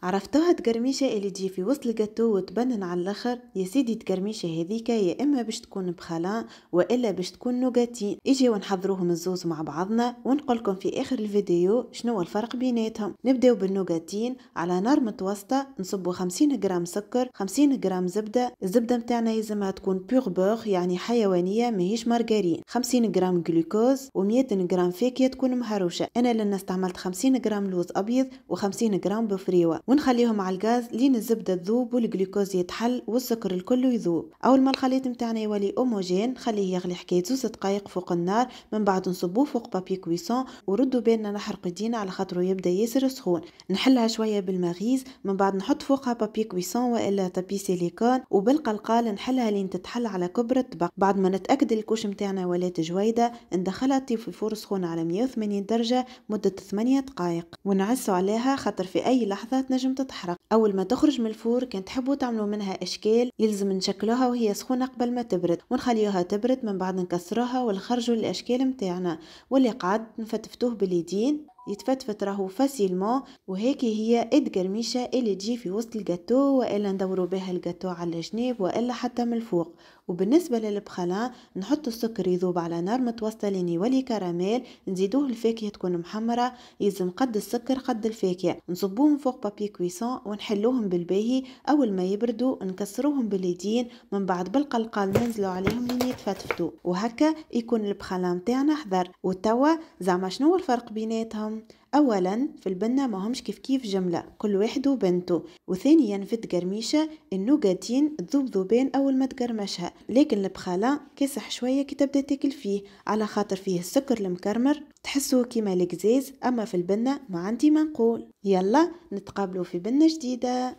عرفتوها تقرميشة اللي تجي في وسط الجاتو وتبنن على الاخر؟ يا سيدي تقرميشة هذيك يا اما باش تكون بخلان والا باش تكون نوغاتين. اجي ونحضروهم الزوز مع بعضنا ونقولكم في اخر الفيديو شنو الفرق بيناتهم. نبداو بالنوغاتين. على نار متوسطة نصبوا 50 جرام سكر، 50 جرام زبدة. الزبدة متاعنا يلزمها تكون بيغ بوغ يعني حيوانية ماهيش مارغرين، 50 جرام جلوكوز و100 جرام فاكهة تكون مهروشة. انا لنا استعملت 50 جرام لوز ابيض و50 جرام بفريوة، ونخليهم على الغاز لين الزبدة تذوب والجلوكوز يتحل والسكر الكل يذوب. اول ما الخليط متاعنا يولي اوموجين خليه يغلي حكاية 2 دقائق فوق النار، من بعد نصبوه فوق بابي كويسون وردوا بالنا نحرق يدينا على خاطره يبدا ياسر سخون. نحلها شوية بالمغيز، من بعد نحط فوقها بابي كويسون والا تابي سيليكون وبالقلقال نحلها لين تتحل على كبر الطبق. بعد ما نتاكد الكوش متاعنا ولات جويده ندخلها تطيب في فور سخون على 180 درجه مده 8 دقائق ونعسوا عليها خاطر في اي لحظه تنجم تتحرق. اول ما تخرج من الفور كان تحبوا تعملوا منها اشكال يلزم نشكلوها وهي سخونه قبل ما تبرد ونخليوها تبرد، من بعد نكسروها ونخرجوا الاشكال متاعنا. واللي قعد نفتفتوه باليدين يتفتفت راهو فاسيلمون. وهيك هي اد قرميشه اللي تجي في وسط الجاتو والا ندوروا بها الجاتو على الجنيب والا حتى من الفوق. وبالنسبه للبخلان نحط السكر يذوب على نار متوسطه لين يولي كراميل، نزيدوه الفاكهه تكون محمره، يلزم قد السكر قد الفاكهه، نصبوهم فوق بابي كويسون ونحلوهم بالباهي. اول ما يبردوا نكسروهم باليدين، من بعد بالقلقال ننزلوا عليهم لين يتفتفتوا، وهكا يكون البخلان تاعنا حضر. وتوا زعما شنو الفرق بيناتهم؟ اولا في البنه ما همش كيف جمله، كل واحد وبنته. وثانيا في التقرميشه النوغاتين تذوب ذوبان اول ما تقرمشها، لكن البخالة كيسح شويه كي تبدا تاكل فيه على خاطر فيه السكر المكرمر تحسوه كيما القزاز. اما في البنه ما عندي ما نقول. يلا نتقابلوا في بنه جديده.